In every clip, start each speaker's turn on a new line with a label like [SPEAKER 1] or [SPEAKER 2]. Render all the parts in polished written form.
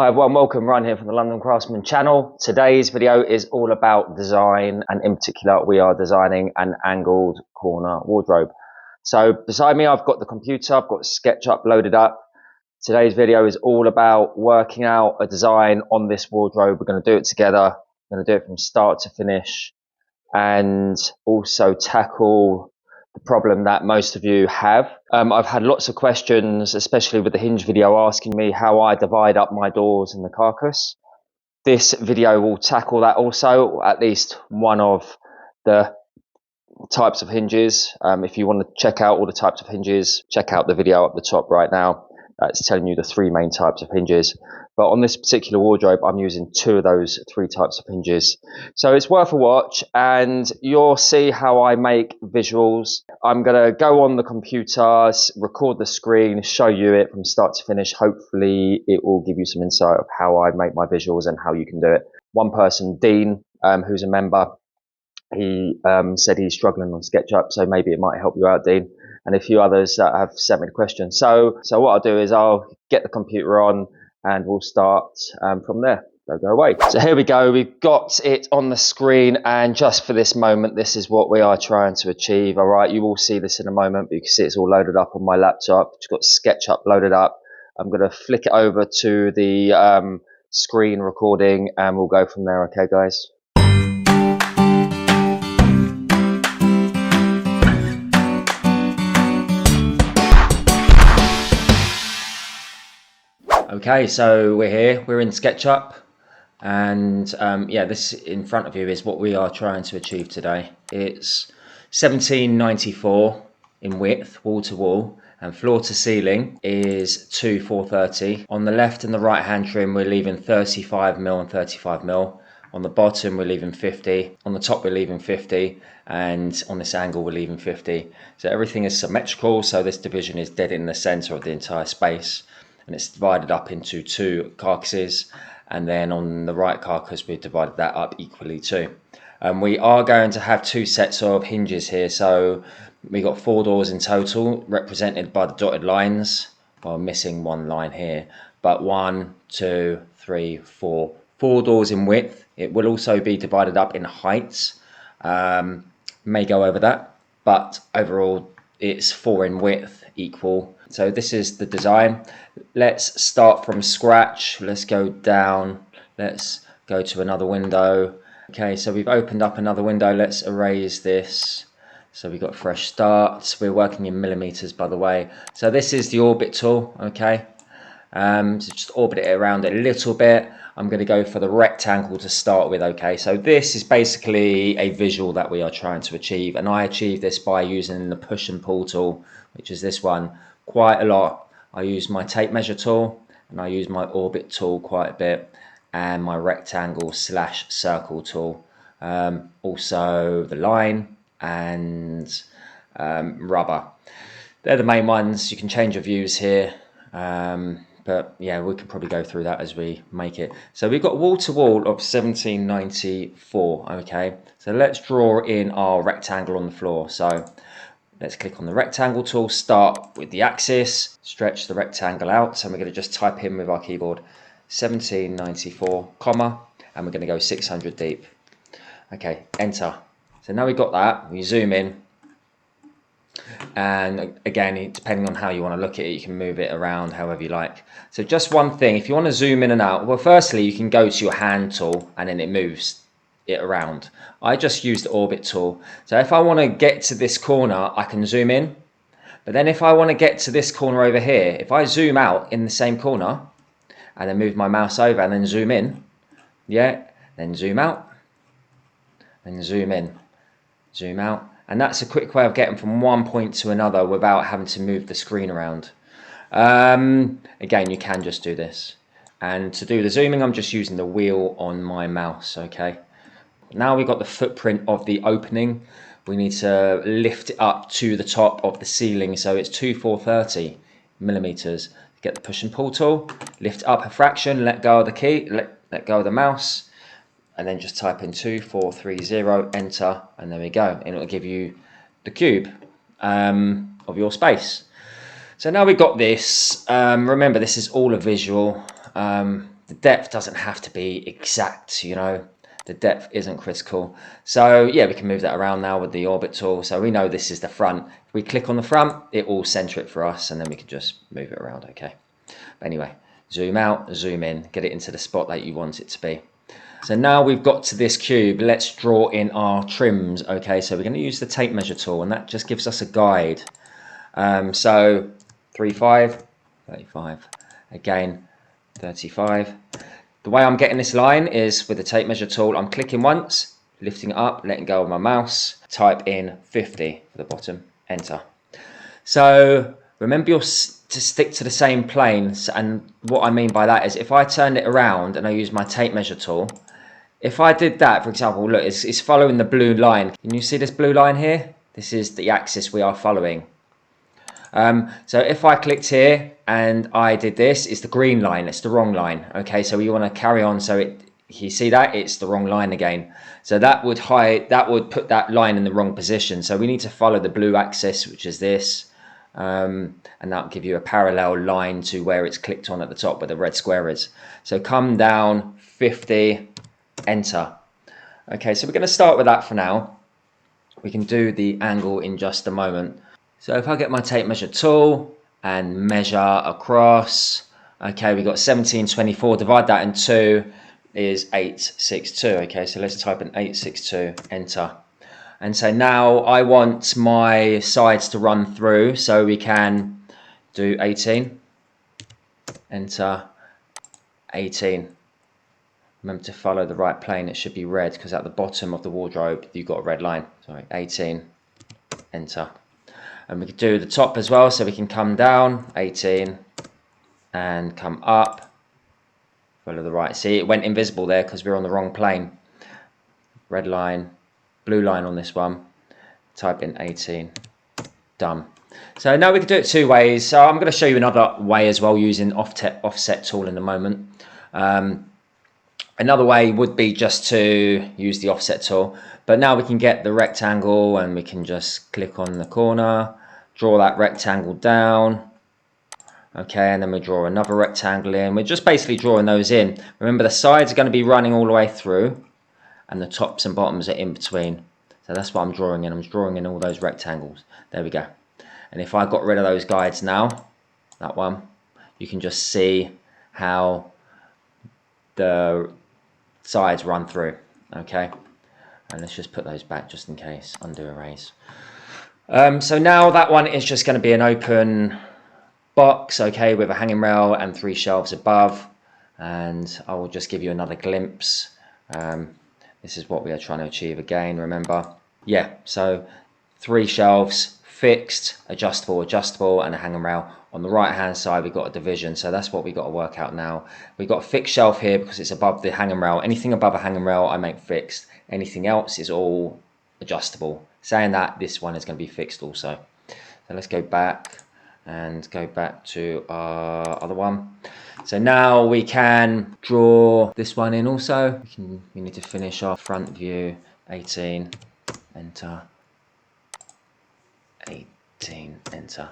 [SPEAKER 1] Hi everyone, welcome. Ryan here from the London Craftsman channel. Today's video is all about design, and in particular we are designing an angled corner wardrobe. So beside me I've got the computer, I've got Sketchup loaded up. Today's video is all about working out a design on this wardrobe. We're going to do it together. We're going to do it from start to finish and also tackle the problem that most of you have. I've had lots of questions, especially with the hinge video, asking me how I divide up my doors in the carcass. This video will tackle that also, at least one of the types of hinges. If you want to check out all the types of hinges, check out the video up the top right now. It's telling you the three main types of hinges. But on this particular wardrobe, I'm using two of those three types of hinges. So it's worth a watch, and you'll see how I make visuals. I'm going to go on the computer, record the screen, show you it from start to finish. Hopefully it will give you some insight of how I make my visuals and how you can do it. One person, Dean, who's a member, he said he's struggling on SketchUp, so maybe it might help you out, Dean, and a few others that have sent me the question. So what I'll do is I'll get the computer on and we'll start from there. Don't go away. So here we go. We've got it on the screen, and just for this moment, this is what we are trying to achieve. All right, you will see this in a moment, but you can see it's all loaded up on my laptop. It's got SketchUp loaded up. I'm going to flick it over to the screen recording and we'll go from there. Okay, guys? Okay, so we're in SketchUp, and yeah, this in front of you is what we are trying to achieve today. It's 1794 in width, wall to wall, and floor to ceiling is 2430. On the left and the right hand trim we're leaving 35mm and 35mm. On the bottom we're leaving 50, on the top we're leaving 50, and on this angle we're leaving 50. So everything is symmetrical, so this division is dead in the center of the entire space. And it's divided up into two carcasses, and then on the right carcass we've divided that up equally too. We are going to have two sets of hinges here, so we got 4 doors in total, represented by the dotted lines. Well, I'm missing one line here, but 1, 2, 3, 4 doors in width. It will also be divided up in heights, may go over that, but overall it's 4 in width equal. So this is the design. Let's start from scratch. Let's go down. Let's go to another window. Okay, so we've opened up another window. Let's erase this. So we've got fresh starts. We're working in millimeters, by the way. So this is the orbit tool, okay? So just orbit it around a little bit. I'm going to go for the rectangle to start with, okay? So this is basically a visual that we are trying to achieve, and I achieve this by using the push and pull tool, which is this one, quite a lot. I use my tape measure tool, and I use my orbit tool quite a bit, and my rectangle / circle tool. Also the line and rubber. They're the main ones. You can change your views here. But yeah, we can probably go through that as we make it. So we've got wall to wall of 1794, okay? So let's draw in our rectangle on the floor. So let's click on the rectangle tool, start with the axis, stretch the rectangle out. So we're going to just type in with our keyboard 1794, comma, and we're going to go 600 deep. Okay, enter. So now we've got that, we zoom in. And again, depending on how you want to look at it, you can move it around however you like. So just one thing, if you want to zoom in and out, well, firstly you can go to your hand tool and then it moves it around. I just use the orbit tool. So if I want to get to this corner, I can zoom in. But then if I want to get to this corner over here, if I zoom out in the same corner and then move my mouse over and then zoom in, yeah, then zoom out, then zoom in, zoom out. And that's a quick way of getting from one point to another without having to move the screen around. Again, you can just do this. And to do the zooming, I'm just using the wheel on my mouse, okay? Now we've got the footprint of the opening. We need to lift it up to the top of the ceiling. So it's 2430 millimeters. Get the push and pull tool, lift up a fraction, let go of the key, let go of the mouse, and then just type in 2430, enter, and there we go. And it'll give you the cube of your space. So now we've got this. Remember, this is all a visual. The depth doesn't have to be exact, you know. The depth isn't critical. So yeah, we can move that around now with the orbit tool. So we know this is the front. If we click on the front, it will center it for us, and then we can just move it around, okay. But anyway, zoom out, zoom in, get it into the spot that you want it to be. So now we've got to this cube, let's draw in our trims, okay. So we're going to use the tape measure tool, and that just gives us a guide. So 35, 35, again 35. The way I'm getting this line is with the tape measure tool. I'm clicking once, lifting it up, letting go of my mouse, type in 50 for the bottom, enter. So remember to stick to the same planes, and what I mean by that is if I turned it around and I use my tape measure tool, if I did that, for example, look, it's following the blue line. Can you see this blue line here? This is the axis we are following. So if I clicked here and I did this, it's the green line, it's the wrong line. Okay, so you want to carry on, so you see that it's the wrong line again. So that would put that line in the wrong position. So we need to follow the blue axis, which is this, and that'll give you a parallel line to where it's clicked on at the top where the red square is. So come down 50, enter. Okay, so we're going to start with that for now. We can do the angle in just a moment. So if I get my tape measure tool and measure across, okay, we've got 1724, divide that in 2 is 862. Okay, so let's type in 862, enter. And so now I want my sides to run through, so we can do 18, enter, 18. Remember to follow the right plane, it should be red, because at the bottom of the wardrobe you've got a red line. Sorry, 18, enter. And we could do the top as well, so we can come down 18 and come up, follow the right. See, it went invisible there because we're on the wrong plane. Red line, blue line on this one, type in 18, done. So now we can do it two ways. So I'm going to show you another way as well using offset tool in a moment. Another way would be just to use the offset tool, but now we can get the rectangle and we can just click on the corner, draw that rectangle down, okay, and then we draw another rectangle in. We're just basically drawing those in. Remember, the sides are going to be running all the way through and the tops and bottoms are in between. So that's what I'm drawing in. I'm drawing in all those rectangles. There we go. And if I got rid of those guides now, that one, you can just see how the sides run through, okay. And let's just put those back just in case, undo erase. So now that one is just going to be an open box, okay, with a hanging rail and 3 shelves above, and I will just give you another glimpse. This is what we are trying to achieve again, remember. Yeah, so 3 shelves, fixed, adjustable, and a hanging rail. On the right hand side we've got a division, so that's what we've got to work out now. We've got a fixed shelf here because it's above the hanging rail. Anything above a hanging rail I make fixed, anything else is all adjustable. Saying that, this one is going to be fixed also. So let's go back and go back to our other one. So now we can draw this one in also. We need to finish our front view, 18, enter, 18, enter.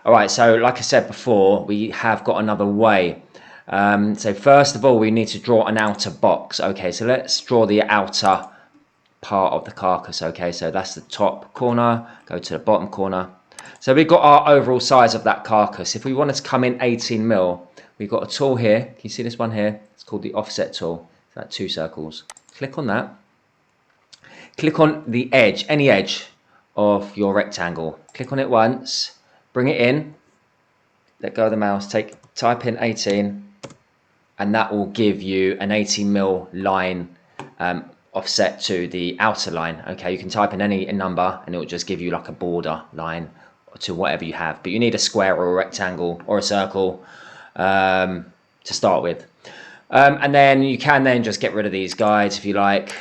[SPEAKER 1] Alright, so like I said before, we have got another way. So first of all, we need to draw an outer box. Okay, so let's draw the outer part of the carcass. Okay, so that's the top corner, go to the bottom corner. So we've got our overall size of that carcass. If we wanted to come in 18 mil, we've got a tool here. Can you see this one here? It's called the offset tool. It's like 2 circles. Click on that. Click on the edge, any edge of your rectangle. Click on it once, bring it in, let go of the mouse, type in 18, and that will give you an 18 mil line offset to the outer line. Okay, you can type in any number and it will just give you like a border line to whatever you have, but you need a square or a rectangle or a circle to start with. And then you can then just get rid of these guides if you like.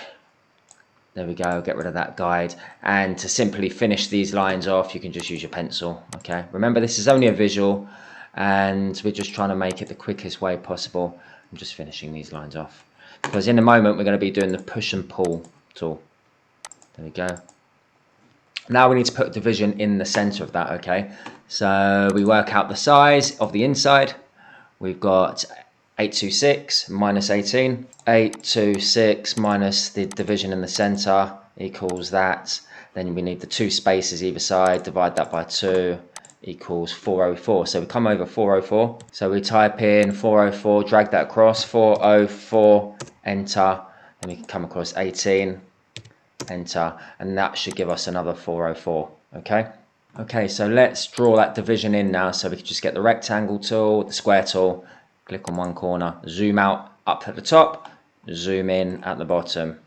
[SPEAKER 1] There we go, get rid of that guide. And to simply finish these lines off, you can just use your pencil. Okay, remember this is only a visual and we're just trying to make it the quickest way possible. I'm just finishing these lines off, because in a moment we're going to be doing the push and pull tool. There we go. Now we need to put a division in the center of that. Okay, so we work out the size of the inside. We've got 826 minus 18. 826 minus the division in the center equals that. Then we need the 2 spaces either side, divide that by 2, equals 404. So we come over 404. So we type in 404, drag that across, 404, enter, and we can come across 18, enter, and that should give us another 404, okay? Okay, so let's draw that division in now. So we can just get the rectangle tool, the square tool, click on one corner, zoom out up at the top, zoom in at the bottom,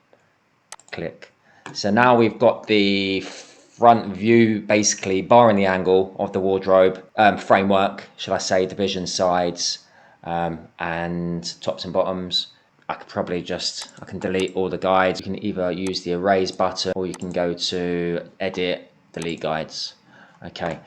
[SPEAKER 1] click. So now we've got the front view, basically barring the angle of the wardrobe, framework, should I say, division sides, and tops and bottoms. I could probably I can delete all the guides. You can either use the erase button or you can go to edit, delete guides. Okay,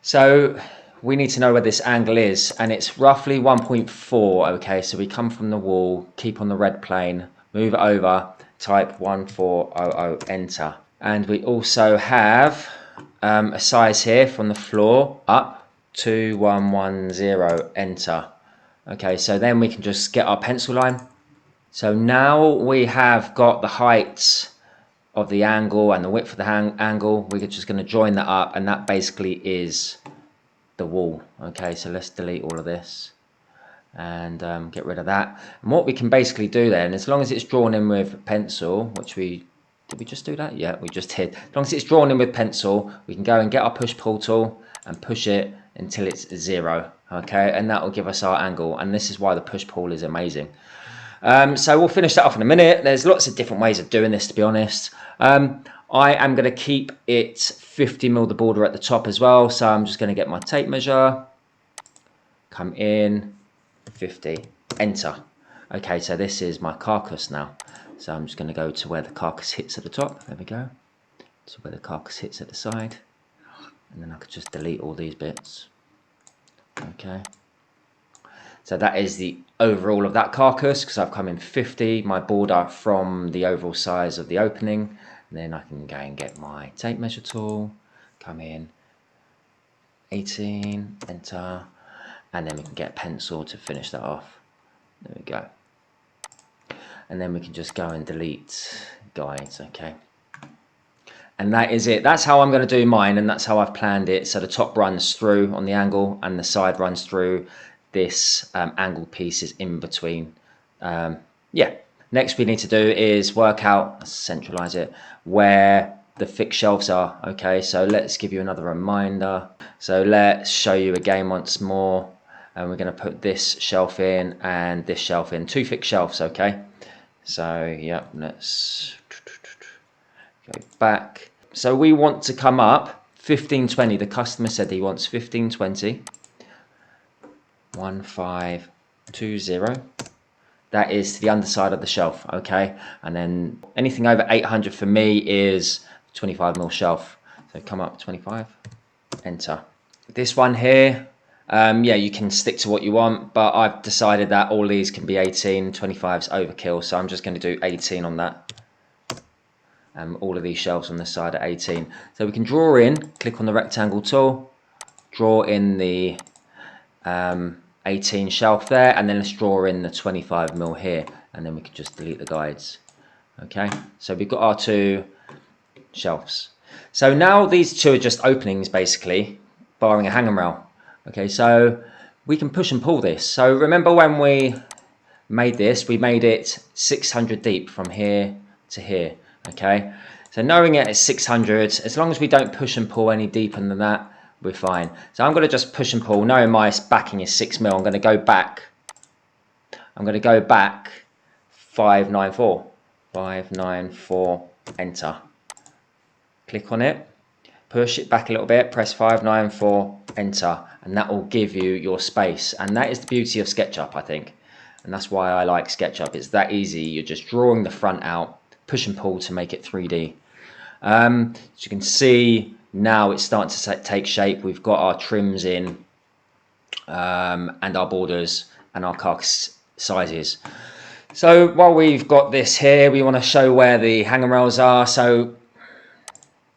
[SPEAKER 1] so we need to know where this angle is, and it's roughly 1.4. Okay, so we come from the wall, keep on the red plane, move it over, type 1400, enter. And we also have a size here from the floor up, 2110, enter. Okay, so then we can just get our pencil line. So now we have got the height of the angle and the width of the angle. We're just going to join that up, and that basically is the wall. Okay, so let's delete all of this and get rid of that. And what we can basically do then, as long as it's drawn in with pencil, which did we just do that? Yeah, we just did. As long as it's drawn in with pencil, we can go and get our push pull tool and push it until it's 0. Okay, and that will give us our angle, and this is why the push pull is amazing. So we'll finish that off in a minute. There's lots of different ways of doing this, to be honest. I am going to keep it 50mm the border at the top as well. So I'm just going to get my tape measure, come in, 50, enter. Okay, so this is my carcass now. So I'm just going to go to where the carcass hits at the top. There we go. So where the carcass hits at the side. And then I could just delete all these bits. Okay. So that is the overall of that carcass, because I've come in 50, my border from the overall size of the opening. And then I can go and get my tape measure tool, come in, 18, enter, and then we can get a pencil to finish that off. There we go. And then we can just go and delete guides, okay. And that is it. That's how I'm going to do mine, and that's how I've planned it. So the top runs through on the angle, and the side runs through this angle piece is in between. Yeah. Next we need to do is work out, centralize it, where the fixed shelves are. Okay, so let's give you another reminder. So let's show you again once more, and we're going to put this shelf in and this shelf in, 2 fixed shelves. Okay, so yeah, let's go back. So we want to come up 1520. The customer said he wants 1520. 1520. That is to the underside of the shelf, okay? And then anything over 800 for me is 25mm shelf. So come up 25, enter. This one here, yeah, you can stick to what you want, but I've decided that all these can be 18, 25's overkill, so I'm just going to do 18 on that. All of these shelves on this side are 18. So we can draw in, click on the rectangle tool, draw in the 18 shelf there, and then let's draw in the 25mm here, and then we can just delete the guides. Okay, so we've got our 2 shelves. So now these 2 are just openings, basically, barring a hanging rail. Okay, so we can push and pull this. So remember when we made this, we made it 600 deep from here to here. Okay, so knowing it is 600, as long as we don't push and pull any deeper than that, we're fine. So I'm going to just push and pull. Knowing my backing is 6mm, I'm going to go back. I'm going to go back 594. 594, enter. Click on it. Push it back a little bit. Press 594, enter. And that will give you your space. And that is the beauty of SketchUp, I think. And that's why I like SketchUp. It's that easy. You're just drawing the front out, push and pull to make it 3D. As you can see, now it's starting to take shape. We've got our trims in, and our borders and our carcass sizes. So while we've got this here, we want to show where the hanging rails are. So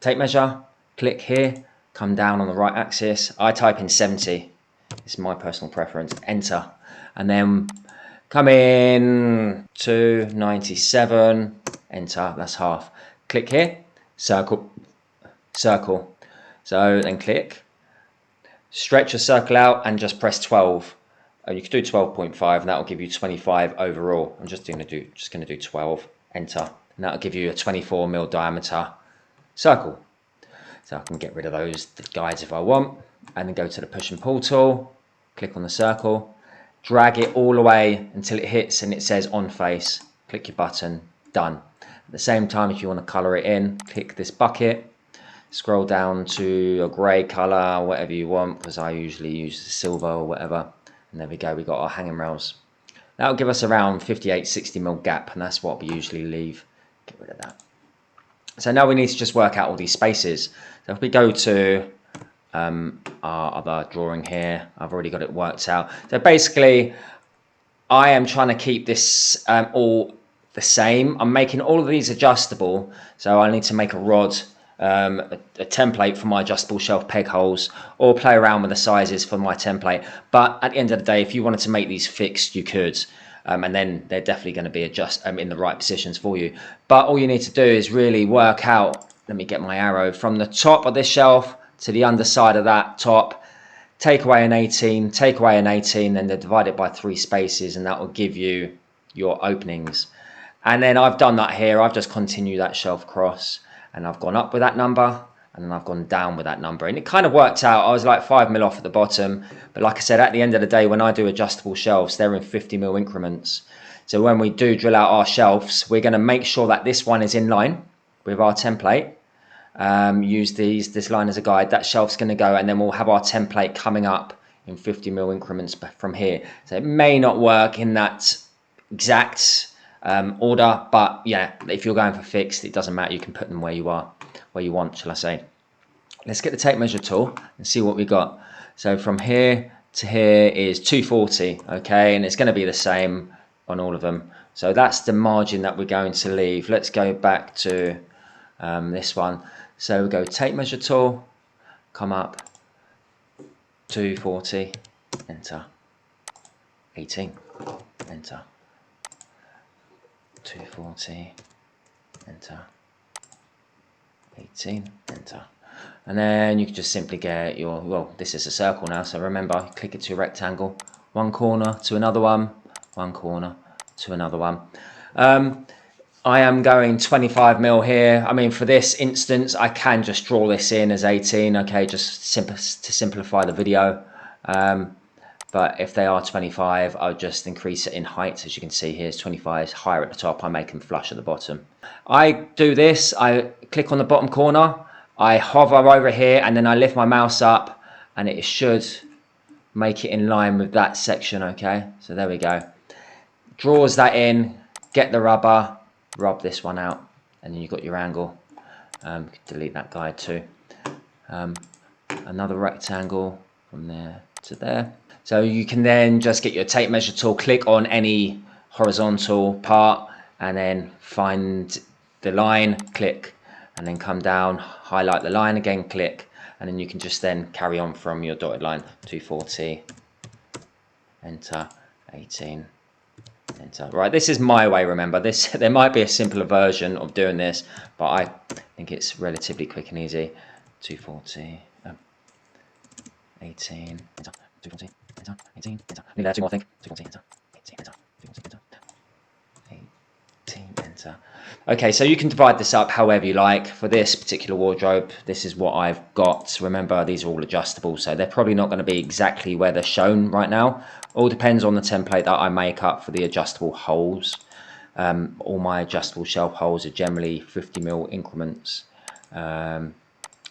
[SPEAKER 1] tape measure, click here, come down on the right axis. I type in 70. It's my personal preference. Enter. And then come in 297, enter, that's half. Click here, circle, circle. So then click, stretch your circle out and just press 12. You could do 12.5 and that will give you 25 overall. I'm just going to do 12, enter, and that will give you a 24mm diameter circle. So I can get rid of those guides if I want, and then go to the push and pull tool, click on the circle, drag it all the way until it hits and it says on face, click your button, done. At the same time, if you want to color it in, click this bucket, scroll down to a grey colour, whatever you want, because I usually use silver or whatever, and there we go, we got our hanging rails. That'll give us around 58-60mm gap, and that's what we usually leave. Get rid of that. So now we need to just work out all these spaces. So if we go to our other drawing here, I've already got it worked out. So basically, I am trying to keep this all the same. I'm making all of these adjustable. So I need to make a rod, a template for my adjustable shelf peg holes, or play around with the sizes for my template. But at the end of the day, if you wanted to make these fixed, you could. And then they're definitely going to be in the right positions for you. But all you need to do is really work out, let me get my arrow, from the top of this shelf to the underside of that top, take away an 18, take away an 18, then they divide it by 3 spaces, and that will give you your openings. And then I've done that here. I've just continued that shelf across, and I've gone up with that number, and then I've gone down with that number, and it kind of worked out. I was like 5mm off at the bottom, but like I said, at the end of the day, when I do adjustable shelves, they're in 50mm increments. So when we do drill out our shelves, we're going to make sure that this one is in line with our template. Use this line as a guide. That shelf's going to go, and then we'll have our template coming up in 50mm increments from here. So it may not work in that exact order, but yeah, if you're going for fixed, it doesn't matter. You can put them where you want, shall I say. Let's get the tape measure tool and see what we got. So from here to here is 240, okay, and it's going to be the same on all of them. So that's the margin that we're going to leave. Let's go back to this one. So we go tape measure tool, come up, 240, enter, 18, enter, 240, enter, 18, enter. And then you can just simply get your, well, this is a circle now, so remember, click it to a rectangle, one corner to another one corner to another one. I am going 25mm here. I mean, for this instance, I can just draw this in as 18, okay, just to simplify the video. But if they are 25, I'll just increase it in height. As you can see, here's 25 higher at the top. I make them flush at the bottom. I do this, I click on the bottom corner, I hover over here, and then I lift my mouse up, and it should make it in line with that section, okay? So there we go. Draws that in, get the rubber, rub this one out, and then you've got your angle. Delete that guide too. Another rectangle from there to there. So you can then just get your tape measure tool, click on any horizontal part, and then find the line, click, and then come down, highlight the line again, click, and then you can just then carry on from your dotted line. 240, enter, 18, enter. Right, this is my way, remember. There might be a simpler version of doing this, but I think it's relatively quick and easy. 240, 18, enter, 240, enter, 18, enter. Nearly there, 2 more, I think. 240, enter, 18, enter, 240, enter, 18, enter. Okay, so you can divide this up however you like. For this particular wardrobe, this is what I've got. Remember, these are all adjustable, so they're probably not going to be exactly where they're shown right now. All depends on the template that I make up for the adjustable holes. All my adjustable shelf holes are generally 50mm increments.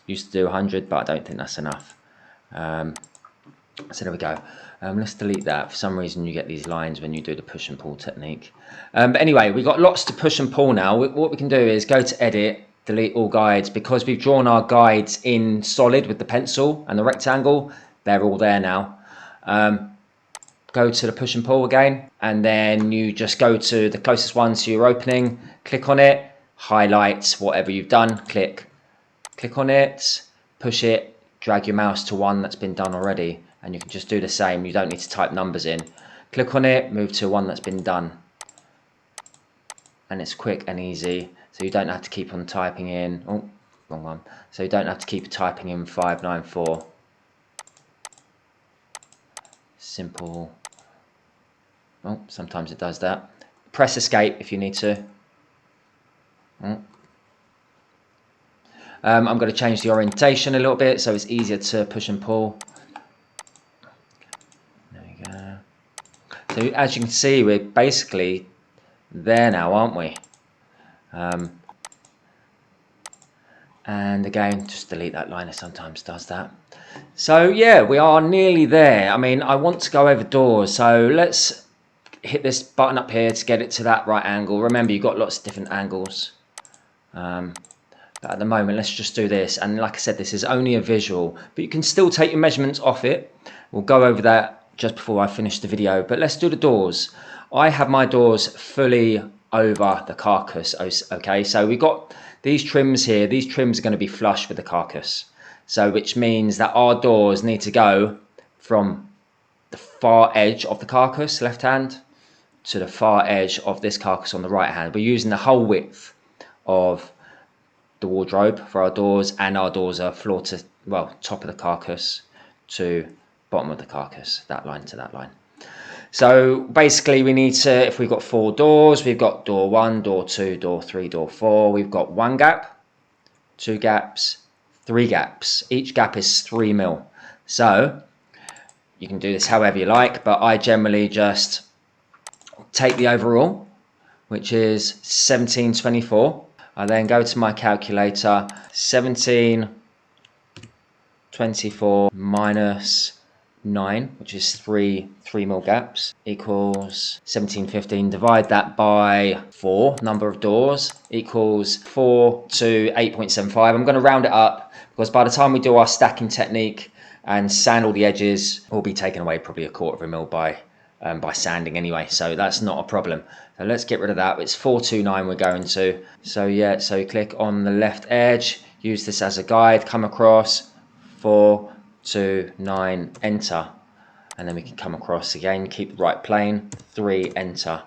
[SPEAKER 1] Used to do 100, but I don't think that's enough. So there we go. Let's delete that. For some reason you get these lines when you do the push and pull technique. But anyway, we've got lots to push and pull now. What we can do is go to edit, delete all guides. Because we've drawn our guides in solid with the pencil and the rectangle, they're all there now. Go to the push and pull again, and then you just go to the closest one to your opening, click on it, highlight whatever you've done, click on it, push it, drag your mouse to one that's been done already, and you can just do the same. You don't need to type numbers in. Click on it, move to one that's been done. And it's quick and easy, so you don't have to keep on typing in, oh, wrong one. So you don't have to keep typing in 594. Simple. Oh, sometimes it does that. Press escape if you need to. Oh. I'm going to change the orientation a little bit so it's easier to push and pull. There we go. So as you can see, we're basically there now, aren't we? And again, just delete that line, it sometimes does that. So yeah, we are nearly there. I mean, I want to go over doors, so let's hit this button up here to get it to that right angle. Remember, you've got lots of different angles. But at the moment, let's just do this. And like I said, this is only a visual, but you can still take your measurements off it. We'll go over that just before I finish the video, but let's do the doors. I have my doors fully over the carcass, okay? So we've got these trims here. These trims are going to be flush with the carcass. So which means that our doors need to go from the far edge of the carcass, left hand, to the far edge of this carcass on the right hand. We're using the whole width of the wardrobe for our doors, and our doors are floor to, well, top of the carcass to bottom of the carcass, that line to that line. So basically we need to, if we've got 4 doors, we've got door 1, door 2, door 3, door 4, we've got 1 gap, 2 gaps, 3 gaps. Each gap is 3 mil. So you can do this however you like, but I generally just take the overall, which is 1724. I then go to my calculator, 1724 minus 9, which is 3 mil gaps, equals 1715. Divide that by 4, number of doors, equals 4 to 8.75. I'm going to round it up because by the time we do our stacking technique and sand all the edges, we'll be taken away probably 1/4 mil by sanding anyway, so that's not a problem. So let's get rid of that. It's 429 we're going to. So yeah, so click on the left edge, use this as a guide, come across, 429, enter, and then we can come across again, keep the right plane, 3, enter.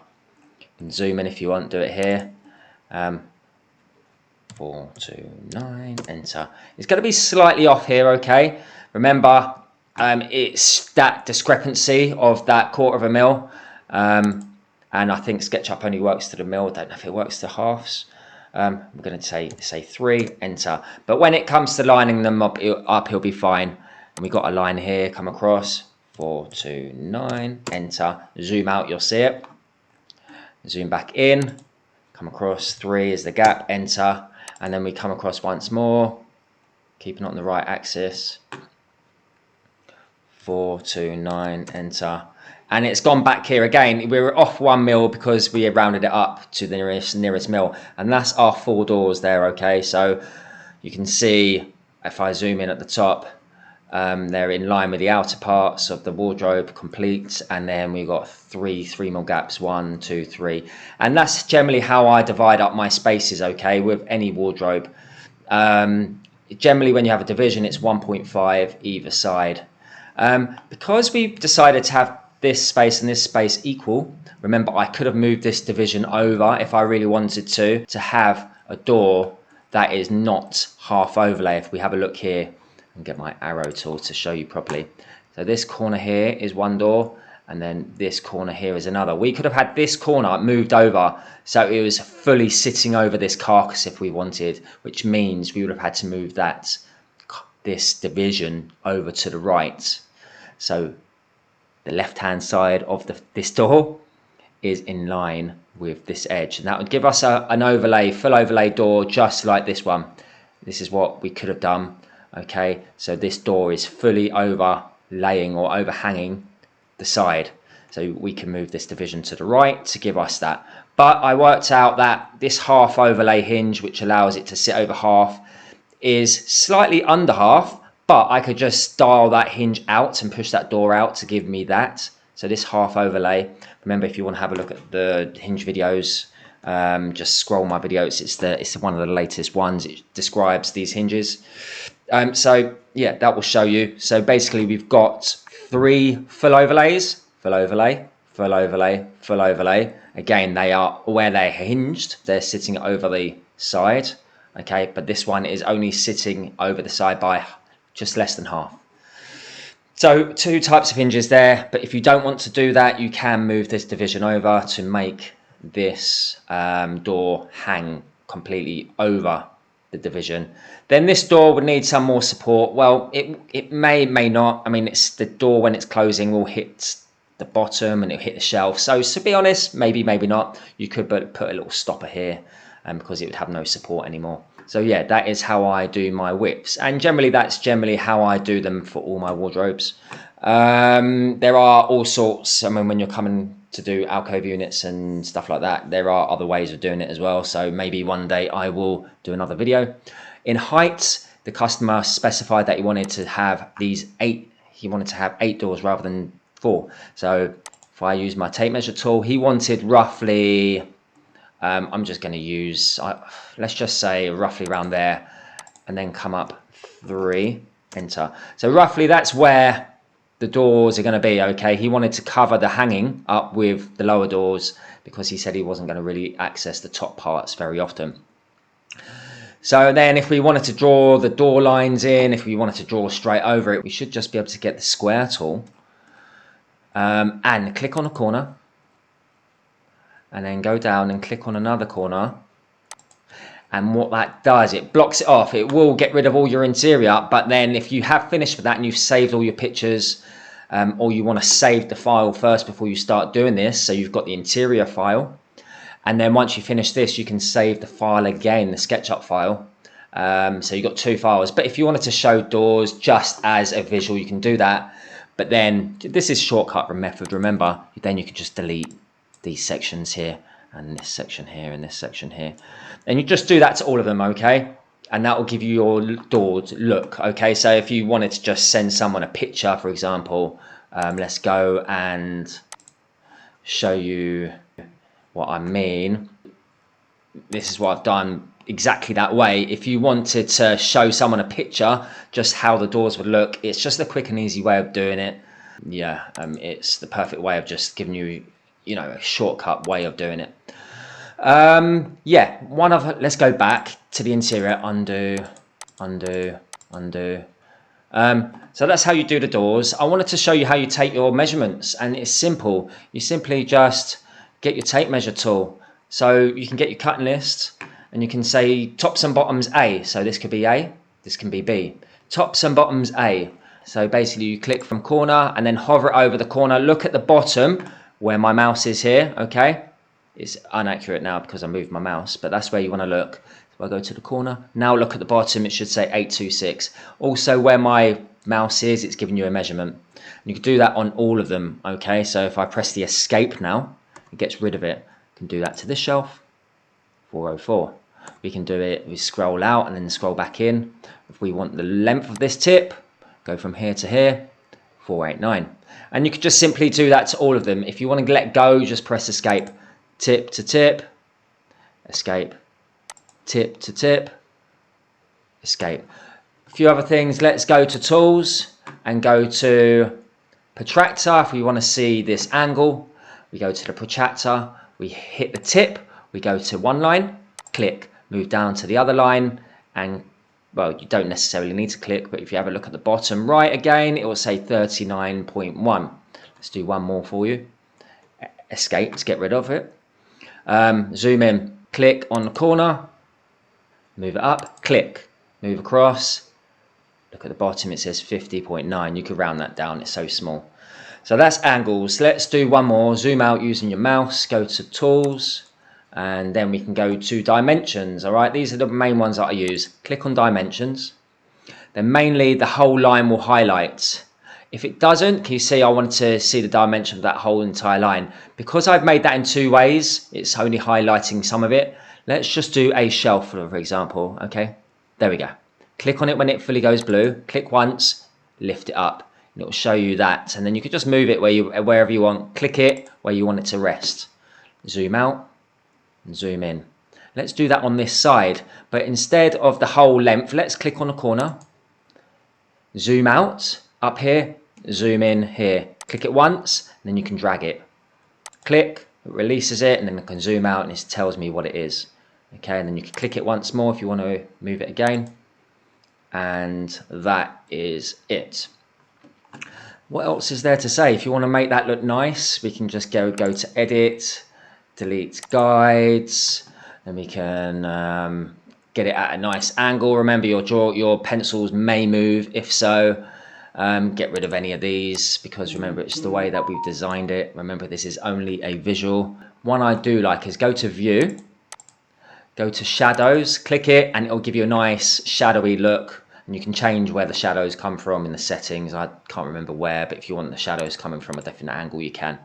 [SPEAKER 1] You can zoom in if you want, do it here. 429, enter. It's going to be slightly off here, okay? Remember, it's that discrepancy of that 1/4 mil, and I think SketchUp only works to the mil. I don't know if it works to halves. I'm going to say 3, enter. But when it comes to lining them up, he'll be fine. And we've got a line here, come across, 429, enter. Zoom out, you'll see it. Zoom back in, come across, 3 is the gap, enter. And then we come across once more, keeping it on the right axis. 429, enter, and it's gone back here again. We were off 1 mil because we rounded it up to the nearest mil, and that's our 4 doors there, okay? So you can see if I zoom in at the top, they're in line with the outer parts of the wardrobe, complete, and then we've got 3 mil gaps, 1, 2, 3, and that's generally how I divide up my spaces, okay, with any wardrobe. Generally when you have a division, it's 1.5 either side. Because we've decided to have this space and this space equal, remember I could have moved this division over if I really wanted to have a door that is not half overlay. If we have a look here and get my arrow tool to show you properly. So this corner here is 1 door, and then this corner here is another. We could have had this corner moved over so it was fully sitting over this carcass if we wanted, which means we would have had to move this division over to the right. So the left hand side of this door is in line with this edge, and that would give us an overlay, full overlay door, just like this one. This is what we could have done, okay? So this door is fully overlaying or overhanging the side, so we can move this division to the right to give us that. But I worked out that this half overlay hinge, which allows it to sit over half, is slightly under half, but I could just dial that hinge out and push that door out to give me that. So this half overlay, remember if you want to have a look at the hinge videos, just scroll my videos, it's one of the latest ones. It describes these hinges. So yeah, that will show you. So basically we've got 3 full overlays, full overlay, full overlay, full overlay. Again, they are where they're hinged, they're sitting over the side, okay, but this one is only sitting over the side by just less than half. So 2 types of hinges there, but if you don't want to do that, you can move this division over to make this door hang completely over the division. Then this door would need some more support. Well, it may not. I mean, it's the door when it's closing will hit the bottom and it'll hit the shelf. So to be honest, maybe not. You could put a little stopper here because it would have no support anymore. So yeah, that is how I do my whips, and that's generally how I do them for all my wardrobes. There are all sorts. I mean, when you're coming to do alcove units and stuff like that, there are other ways of doing it as well. So maybe one day I will do another video. In height, the customer specified that he wanted to have these 8. He wanted to have 8 doors rather than 4. So if I use my tape measure tool, he wanted roughly. I'm just going to use, let's just say roughly around there, and then come up 3, enter. So roughly that's where the doors are going to be, okay? He wanted to cover the hanging up with the lower doors because he said he wasn't going to really access the top parts very often. So then if we wanted to draw the door lines in, if we wanted to draw straight over it, we should just be able to get the square tool and click on a corner. And then go down and click on another corner, and what that does, it blocks it off. It will get rid of all your interior, but then if you have finished with that and you've saved all your pictures, or you want to save the file first before you start doing this, so you've got the interior file, and then once you finish this you can save the file again, the SketchUp file. So you've got 2 files, but if you wanted to show doors just as a visual, you can do that. But then this is shortcut method, remember, then you can just delete these sections here and this section here and this section here, and you just do that to all of them, okay? And that will give you your doors look, okay? So if you wanted to just send someone a picture, for example, let's go and show you what I mean. This is what I've done exactly that way. If you wanted to show someone a picture just how the doors would look, it's just a quick and easy way of doing it. Yeah, it's the perfect way of just giving you a shortcut way of doing it. Yeah, let's go back to the interior, undo. So that's how you do the doors. I wanted to show you how you take your measurements, and it's simple. You simply just get your tape measure tool. So you can get your cutting list and you can say tops and bottoms A. So this could be A, this can be B. Tops and bottoms A. So basically you click from corner and then hover it over the corner. Look at the bottom where my mouse is here, okay? It's inaccurate now because I moved my mouse, but that's where you want to look. So I go to the corner. Now look at the bottom, it should say 826. Also where my mouse is, it's giving you a measurement. And you can do that on all of them, okay? So if I press the escape now, it gets rid of it. You can do that to this shelf, 404. We can do it, we scroll out and then scroll back in. If we want the length of this tip, go from here to here, 489. And you could just simply do that to all of them. If you want to let go, just press escape. Tip to tip, escape. Tip to tip, escape. A few other things, let's go to tools and go to protractor. If we want to see this angle, we go to the protractor, we hit the tip, we go to one line, click, move down to the other line, and well, you don't necessarily need to click, but if you have a look at the bottom right again, it will say 39.1. Let's do one more for you. Escape to get rid of it. Zoom in, click on the corner, move it up, click, move across. Look at the bottom, it says 50.9. You could round that down, it's so small. So that's angles. Let's do one more. Zoom out using your mouse, go to tools, and then we can go to dimensions. All right, these are the main ones that I use. Click on dimensions. Then mainly the whole line will highlight. If it doesn't, can you see I want to see the dimension of that whole entire line? Because I've made that in 2 ways, it's only highlighting some of it. Let's just do a shelf, for example. Okay, there we go. Click on it when it fully goes blue. Click once, lift it up, and it will show you that. And then you can just move it wherever you want. Click it where you want it to rest. Zoom out and zoom in. Let's do that on this side, but instead of the whole length, let's click on a corner, zoom out up here, zoom in here, click it once, and then you can drag it. click, it releases it, and then I can zoom out and it tells me what it is. Okay, and then you can click it once more if you want to move it again, and that is it. What else is there to say? If you want to make that look nice, we can just go to edit, delete guides, and we can get it at a nice angle. Remember, your pencils may move. If so, get rid of any of these, because remember, it's the way that we've designed it. Remember, this is only a visual. One I do like is go to view, go to shadows, click it, and it'll give you a nice shadowy look. And you can change where the shadows come from in the settings. I can't remember where, but if you want the shadows coming from a different angle, you can.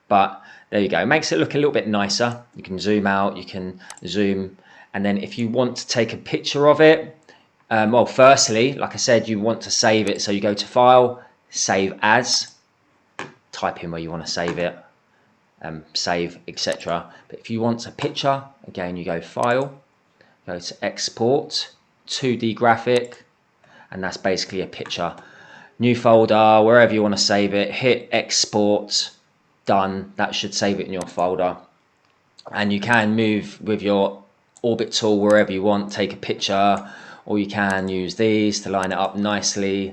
[SPEAKER 1] But there you go. It makes it look a little bit nicer. You can zoom out, you can zoom. And then if you want to take a picture of it, well, firstly, like I said, you want to save it. So you go to File, Save As, type in where you want to save it, save, etc. But if you want a picture, again, you go File, go to Export, 2D graphic, and that's basically a picture. New folder, wherever you want to save it, hit Export, done. That should save it in your folder. And you can move with your orbit tool wherever you want, take a picture, or you can use these to line it up nicely.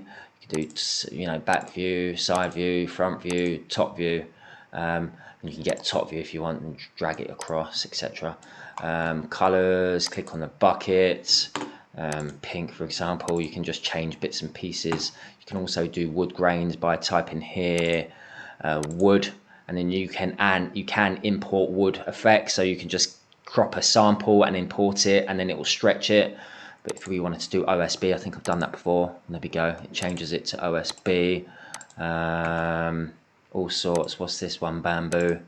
[SPEAKER 1] You can do, you know, back view, side view, front view, top view. And you can get top view if you want and drag it across, etc. Colors, click on the bucket. Pink, for example, you can just change bits and pieces. You can also do wood grains by typing here wood, and then you can import wood effects, so you can just crop a sample and import it, and then it will stretch it. But if we wanted to do OSB, I think I've done that before. There we go, it changes it to OSB. All sorts. What's this one? Bamboo.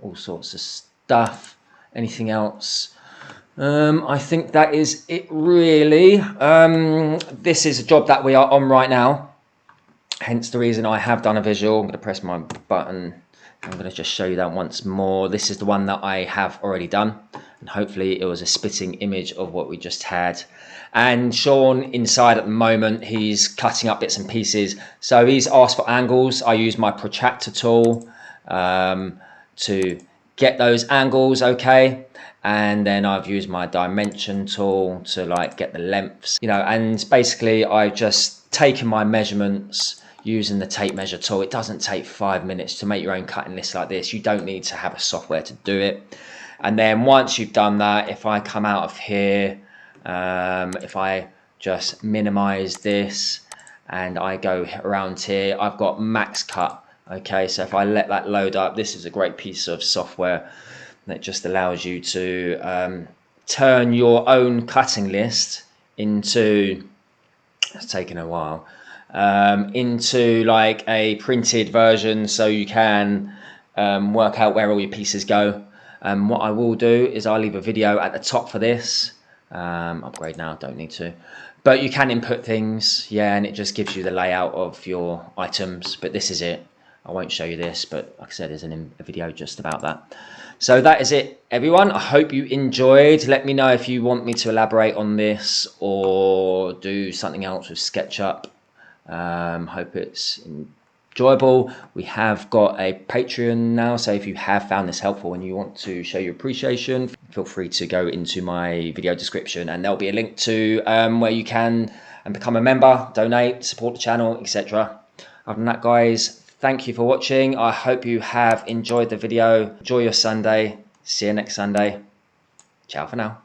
[SPEAKER 1] All sorts of stuff. Anything else? I think that is it, really. This is a job that we are on right now, hence the reason I have done a visual. I'm going to press my button. I'm going to just show you that once more. This is the one that I have already done, and hopefully it was a spitting image of what we just had. And Sean inside at the moment, he's cutting up bits and pieces, so he's asked for angles. I use my protractor tool to get those angles okay, and then I've used my dimension tool to like get the lengths, you know, and basically I've just taken my measurements using the tape measure tool. It doesn't take 5 minutes to make your own cutting list like this. You don't need to have a software to do it. And then once you've done that, if I come out of here, if I just minimize this and I go around here, I've got max cut. Okay, so if I let that load up, this is a great piece of software that just allows you to turn your own cutting list into, it's taken a while, into like a printed version, so you can work out where all your pieces go. What I will do is I'll leave a video at the top for this. Upgrade now, don't need to. But you can input things, yeah, and it just gives you the layout of your items. But this is it. I won't show you this, but like I said, there's a video just about that. So that is it, everyone. I hope you enjoyed. Let me know if you want me to elaborate on this or do something else with SketchUp. Hope it's enjoyable. We have got a Patreon now, so if you have found this helpful and you want to show your appreciation, feel free to go into my video description, and there'll be a link to where you can become a member, donate, support the channel, etc. Other than that, guys, thank you for watching. I hope you have enjoyed the video. Enjoy your Sunday. See you next Sunday. Ciao for now.